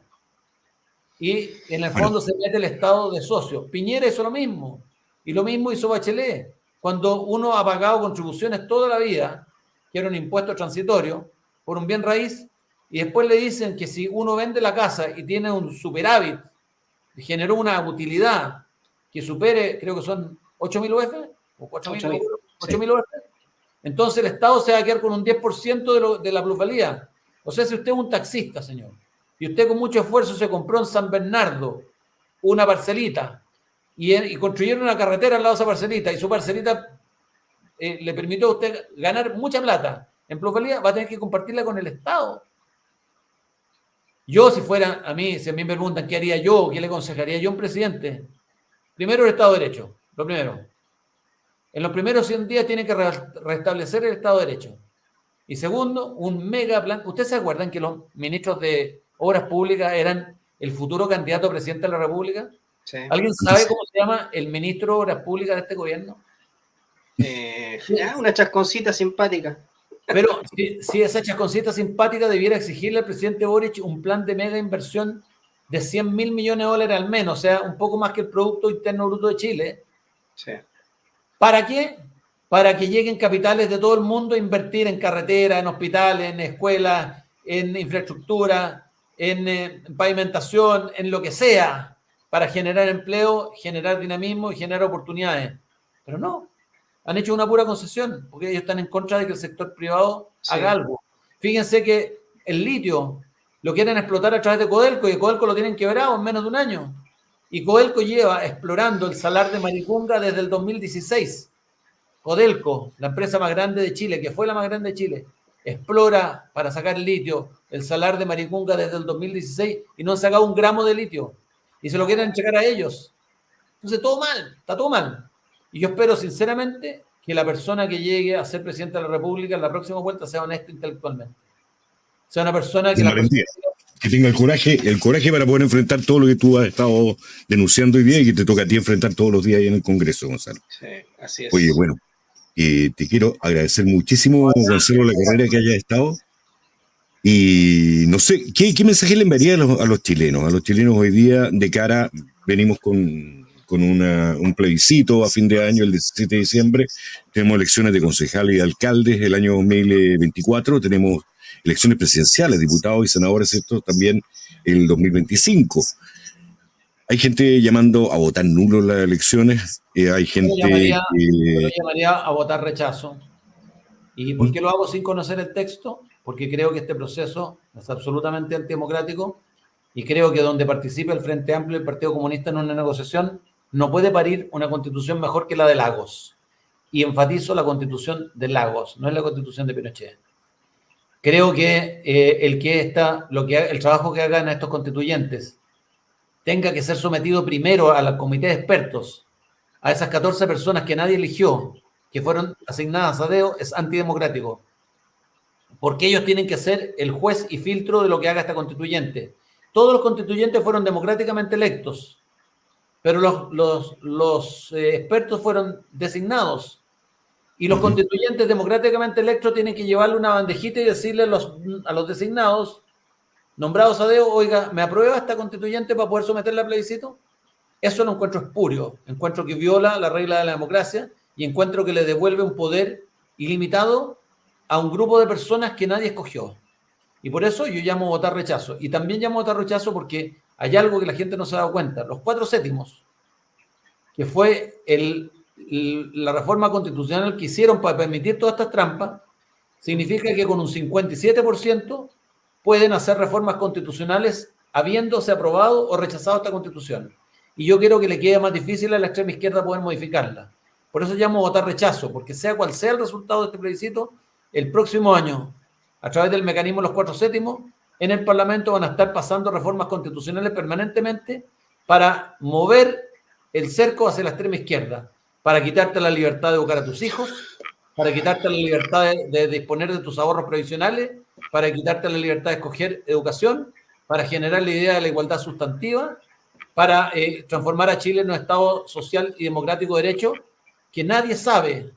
S2: Y en el fondo se mete el Estado de socio. Piñera hizo lo mismo. Y lo mismo hizo Bachelet. Cuando uno ha pagado contribuciones toda la vida, que era un impuesto transitorio, por un bien raíz, y después le dicen que si uno vende la casa y tiene un superávit, generó una utilidad que supere, creo que son 8.000 UF, o 8.000 UF, entonces el Estado se va a quedar con un 10% de la plusvalía. O sea, si usted es un taxista, señor, y usted con mucho esfuerzo se compró en San Bernardo una parcelita y construyeron una carretera al lado de esa parcelita y su parcelita le permitió a usted ganar mucha plata en plusvalía, va a tener que compartirla con el Estado. Yo, si a mí me preguntan qué haría yo, qué le aconsejaría yo a un presidente, primero el Estado de Derecho, lo primero. En los primeros 100 días tiene que restablecer el Estado de Derecho. Y segundo, un mega plan. ¿Ustedes se acuerdan que los ministros de Obras Públicas eran el futuro candidato a presidente de la República?
S3: Sí.
S2: ¿Alguien sabe cómo se llama el ministro de Obras Públicas de este gobierno?
S3: Una chasconcita simpática.
S2: Pero si esa chasconcita simpática debiera exigirle al presidente Boric un plan de mega inversión de 100.000 millones de dólares al menos, o sea, un poco más que el Producto Interno Bruto de Chile.
S3: Sí.
S2: ¿Para qué? Para que lleguen capitales de todo el mundo a invertir en carreteras, en hospitales, en escuelas, en infraestructura, en pavimentación, en lo que sea, para generar empleo, generar dinamismo y generar oportunidades. Pero no, han hecho una pura concesión, porque ellos están en contra de que el sector privado haga algo. Fíjense que el litio lo quieren explotar a través de Codelco, y Codelco lo tienen quebrado en menos de un año. Y Codelco lleva explorando el salar de Maricunga desde el 2016. Codelco, la empresa más grande de Chile, que fue la más grande de Chile, explora para sacar litio el salar de Maricunga desde el 2016 y no han sacado un gramo de litio. Y se lo quieren entregar a ellos. Entonces, todo mal, está todo mal. Y yo espero sinceramente que la persona que llegue a ser presidente de la República en la próxima vuelta sea honesto intelectualmente. Sea una persona que...
S1: Que tenga el coraje para poder enfrentar todo lo que tú has estado denunciando hoy día y que te toca a ti enfrentar todos los días ahí en el Congreso, Gonzalo.
S3: Sí, así es.
S1: Oye, bueno, te quiero agradecer muchísimo, Gonzalo, la carrera que hayas estado. Y no sé, ¿qué mensaje le enviaría a los chilenos? A los chilenos hoy día, de cara, venimos con un plebiscito a fin de año, el 17 de diciembre. Tenemos elecciones de concejales y alcaldes el año 2024. Tenemos elecciones presidenciales, diputados y senadores, ¿cierto? También el 2025. Hay gente llamando a votar nulo las elecciones. Hay gente
S2: yo llamaría a votar rechazo. ¿Y por qué lo hago sin conocer el texto? Porque creo que este proceso es absolutamente antidemocrático y creo que donde participe el Frente Amplio y el Partido Comunista en una negociación no puede parir una constitución mejor que la de Lagos. Y enfatizo la constitución de Lagos, no es la constitución de Pinochet. Creo que el trabajo que hagan estos constituyentes tenga que ser sometido primero a la comité de expertos, a esas 14 personas que nadie eligió, que fueron asignadas a dedo, es antidemocrático. Porque ellos tienen que ser el juez y filtro de lo que haga esta constituyente. todos los constituyentes fueron democráticamente electos, pero los expertos fueron designados. Y los constituyentes democráticamente electos tienen que llevarle una bandejita y decirle a los designados, nombrados a dedo, oiga, ¿me aprueba esta constituyente para poder someterla a plebiscito? Eso lo encuentro espurio, encuentro que viola la regla de la democracia y encuentro que le devuelve un poder ilimitado a un grupo de personas que nadie escogió. Y por eso yo llamo a votar rechazo. Y también llamo a votar rechazo porque hay algo que la gente no se ha dado cuenta. Los 4/7, que fue la reforma constitucional que hicieron para permitir todas estas trampas, significa que con un 57% pueden hacer reformas constitucionales habiéndose aprobado o rechazado esta constitución. Y yo quiero que le quede más difícil a la extrema izquierda poder modificarla. Por eso llamo a votar rechazo, porque sea cual sea el resultado de este plebiscito, el próximo año, a través del mecanismo de los 4/7, en el Parlamento van a estar pasando reformas constitucionales permanentemente para mover el cerco hacia la extrema izquierda, para quitarte la libertad de educar a tus hijos, para quitarte la libertad de disponer de tus ahorros previsionales, para quitarte la libertad de escoger educación, para generar la idea de la igualdad sustantiva, para transformar a Chile en un Estado social y democrático de derecho que nadie sabe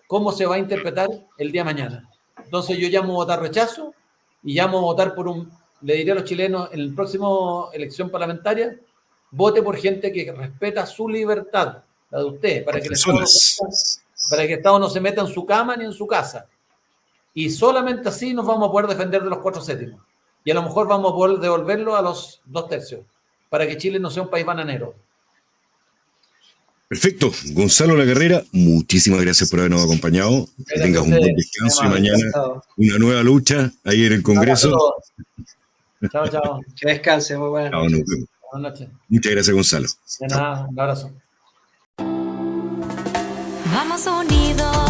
S2: cómo se va a interpretar el día de mañana. Entonces yo llamo a votar rechazo y llamo a votar le diré a los chilenos en la próxima elección parlamentaria, vote por gente que respeta su libertad, la de usted, para que el Estado no se meta en su cama ni en su casa. Y solamente así nos vamos a poder defender de los 4/7. Y a lo mejor vamos a poder devolverlo a los 2/3, para que Chile no sea un país bananero.
S1: Perfecto. Gonzalo Lacarrera, muchísimas gracias por habernos acompañado. Que tengas un buen descanso y mañana una nueva lucha ahí en el Congreso.
S2: Chao, chao.
S3: Que descanse, muy buenas noches.
S2: Buenas noches.
S1: Muchas gracias, Gonzalo.
S2: De nada, un abrazo.
S6: Vamos unidos.